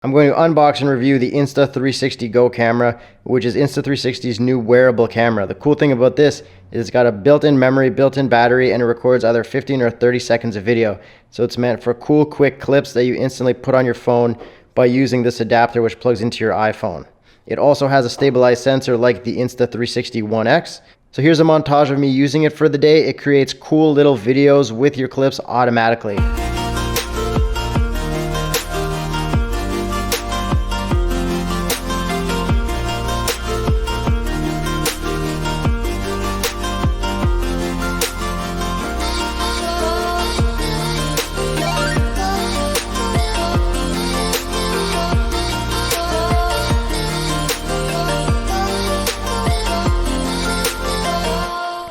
I'm going to unbox and review the Insta360 Go camera, which is Insta360's new wearable camera. The cool thing about this is it's got a built-in memory, built-in battery, and it records either 15 or 30 seconds of video. So it's meant for cool, quick clips that you instantly put on your phone by using this adapter which plugs into your iPhone. It also has a stabilized sensor like the Insta360 One X. So here's a montage of me using it for the day. It creates cool little videos with your clips automatically.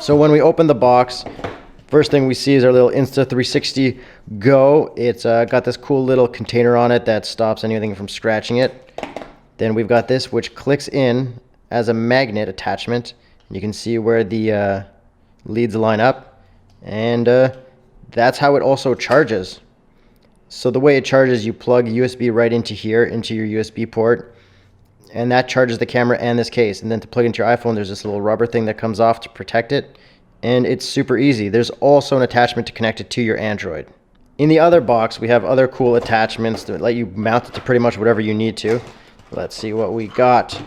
So when we open the box, first thing we see is our little Insta360 Go. It's got this cool little container on it that stops anything from scratching it. Then we've got this which clicks in as a magnet attachment. You can see where the leads line up, and that's how it also charges. So the way it charges, you plug USB right into here, into your USB port, and that charges the camera and this case. And then to plug into your iPhone, there's this little rubber thing that comes off to protect it, and it's super easy. There's also an attachment to connect it to your Android. In the other box, we have other cool attachments that let you mount it to pretty much whatever you need to. Let's see what we got.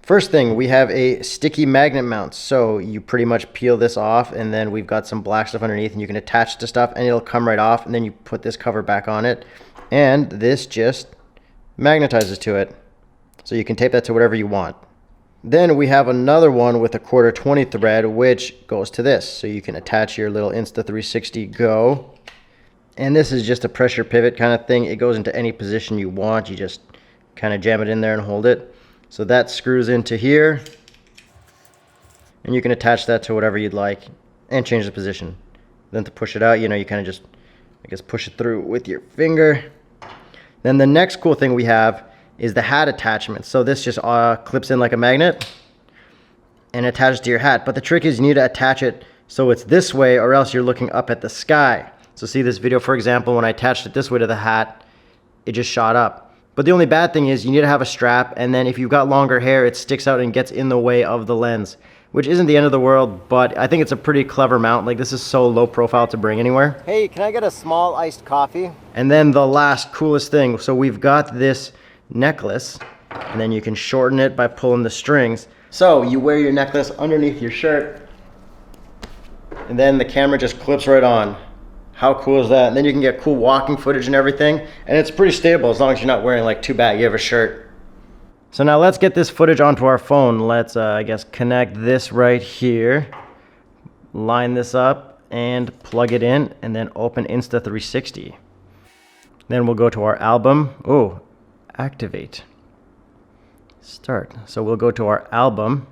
First thing, we have a sticky magnet mount. So you pretty much peel this off, and then we've got some black stuff underneath, and you can attach to stuff and it'll come right off, and then you put this cover back on it, and this just magnetizes to it. So you can tape that to whatever you want. Then we have another one with a 1/4-20 thread, which goes to this. So you can attach your little Insta360 Go. And this is just a pressure pivot kind of thing. It goes into any position you want. You just kind of jam it in there and hold it. So that screws into here. And you can attach that to whatever you'd like and change the position. Then to push it out, you kind of just, push it through with your finger. Then the next cool thing we have is the hat attachment. So this just clips in like a magnet and attaches to your hat. But the trick is you need to attach it so it's this way, or else you're looking up at the sky. So see this video, for example, when I attached it this way to the hat, it just shot up. But the only bad thing is you need to have a strap, and then if you've got longer hair, it sticks out and gets in the way of the lens, which isn't the end of the world, but I think it's a pretty clever mount. Like, this is so low profile to bring anywhere. Hey, can I get a small iced coffee? And then the last coolest thing, so we've got this necklace, and then you can shorten it by pulling the strings. So you wear your necklace underneath your shirt, and then the camera just clips right on. How cool is that? And then you can get cool walking footage and everything, and it's pretty stable as long as you're not wearing like too baggy of a shirt. So now let's get this footage onto our phone. Let's connect this right here, line this up and plug it in, and then open Insta360. Then we'll go to our album. Oh, activate, start. So we'll go to our album,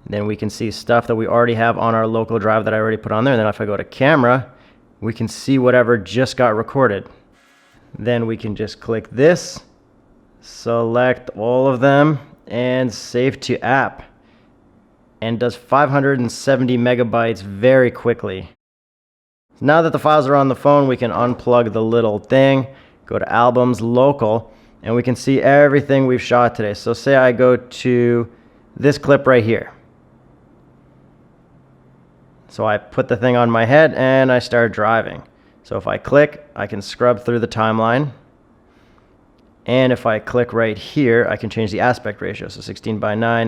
then we can see stuff that we already have on our local drive that I already put on there. And then if I go to camera, we can see whatever just got recorded. Then we can just click this, select all of them, and save to app, and does 570 megabytes very quickly. Now that the files are on the phone, we can unplug the little thing, go to albums, local, and we can see everything we've shot today. So say I go to this clip right here. So I put the thing on my head and I start driving. So if I click, I can scrub through the timeline. And if I click right here, I can change the aspect ratio. So 16:9,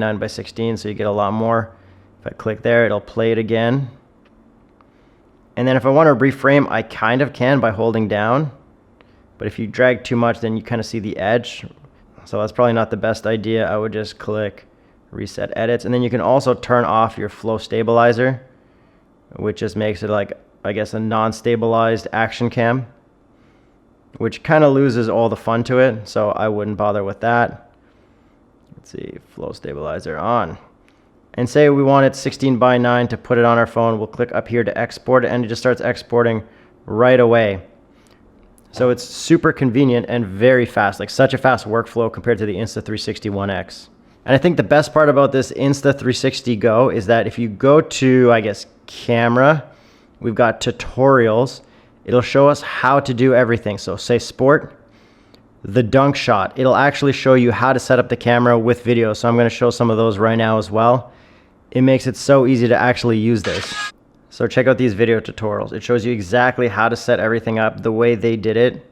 9:16, so you get a lot more. If I click there, it'll play it again. And then if I want to reframe, I kind of can by holding down. But if you drag too much, then you kind of see the edge. So that's probably not the best idea. I would just click reset edits. And then you can also turn off your flow stabilizer, which just makes it like, a non-stabilized action cam, which kind of loses all the fun to it. So I wouldn't bother with that. Let's see, flow stabilizer on. And say we wanted 16:9 to put it on our phone. We'll click up here to export it, and it just starts exporting right away. So it's super convenient and very fast, like such a fast workflow compared to the Insta360 One X. And I think the best part about this Insta360 Go is that if you go to, camera, we've got tutorials. It'll show us how to do everything. So say sport, the dunk shot. It'll actually show you how to set up the camera with video. So I'm going to show some of those right now as well. It makes it so easy to actually use this. So check out these video tutorials. It shows you exactly how to set everything up the way they did it.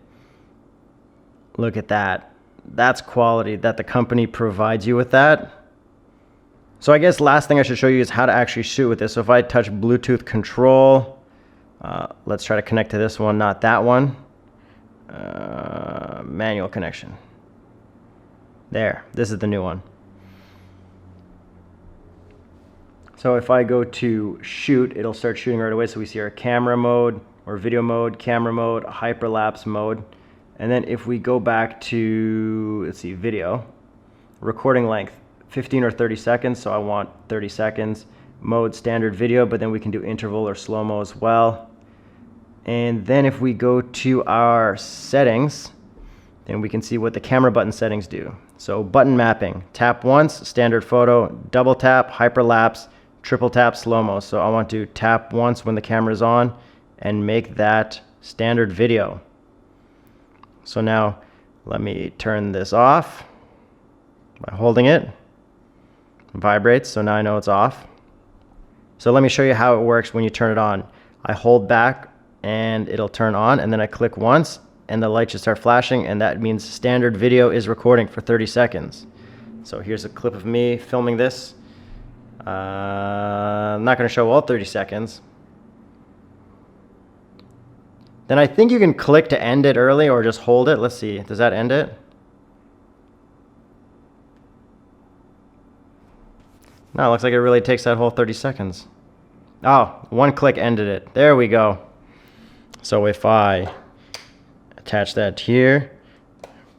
Look at that. That's quality that the company provides you with that. So I guess last thing I should show you is how to actually shoot with this. So if I touch Bluetooth control, let's try to connect to this one, not that one. Manual connection. There, this is the new one. So if I go to shoot, it'll start shooting right away. So we see our camera mode or video mode, camera mode, hyperlapse mode. And then if we go back to, let's see, video, recording length, 15 or 30 seconds. So I want 30 seconds. Mode standard video, but then we can do interval or slow-mo as well. And then if we go to our settings, then we can see what the camera button settings do. So button mapping, tap once, standard photo, double tap, hyperlapse, triple tap, slow-mo. So I want to tap once when the camera is on and make that standard video. So now let me turn this off by holding it. It vibrates, so now I know it's off. So let me show you how it works when you turn it on. I hold back and it'll turn on, and then I click once and the light should start flashing, and that means standard video is recording for 30 seconds. So here's a clip of me filming this. I'm not going to show all 30 seconds. Then I think you can click to end it early or just hold it. Let's see, does that end it? No, it looks like it really takes that whole 30 seconds. Oh, one click ended it. There we go. So if I attach that here,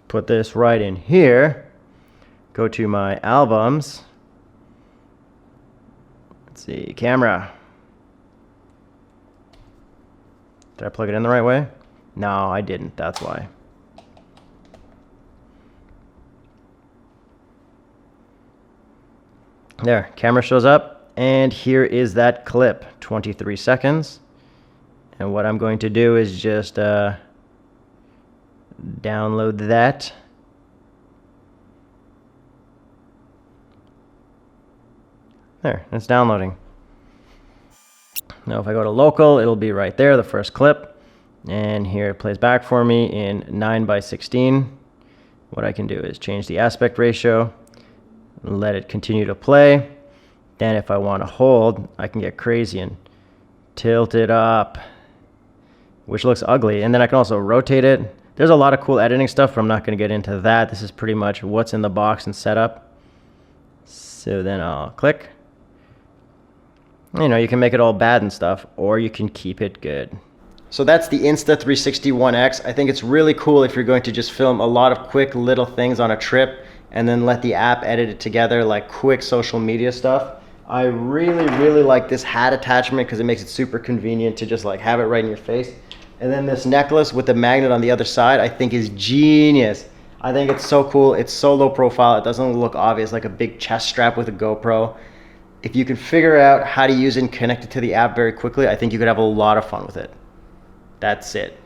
put this right in here, go to my albums, let's see, camera. Did I plug it in the right way? No, I didn't, that's why. There, camera shows up, and here is that clip, 23 seconds. And what I'm going to do is just download that. There, it's downloading. Now if I go to local, it'll be right there, the first clip. And here it plays back for me in 9:16. What I can do is change the aspect ratio, let it continue to play. Then if I want to hold, I can get crazy and tilt it up, which looks ugly. And then I can also rotate it. There's a lot of cool editing stuff, but I'm not going to get into that. This is pretty much what's in the box and setup. So then I'll click. You know, you can make it all bad and stuff, or you can keep it good. So that's the Insta360 One X. I think it's really cool if you're going to just film a lot of quick little things on a trip and then let the app edit it together, like quick social media stuff. I really like this hat attachment because it makes it super convenient to just like have it right in your face. And then this necklace with the magnet on the other side, I think is genius. I think it's so cool. It's so low profile. It doesn't look obvious like a big chest strap with a GoPro. If you can figure out how to use it and connect it to the app very quickly, I think you could have a lot of fun with it. That's it.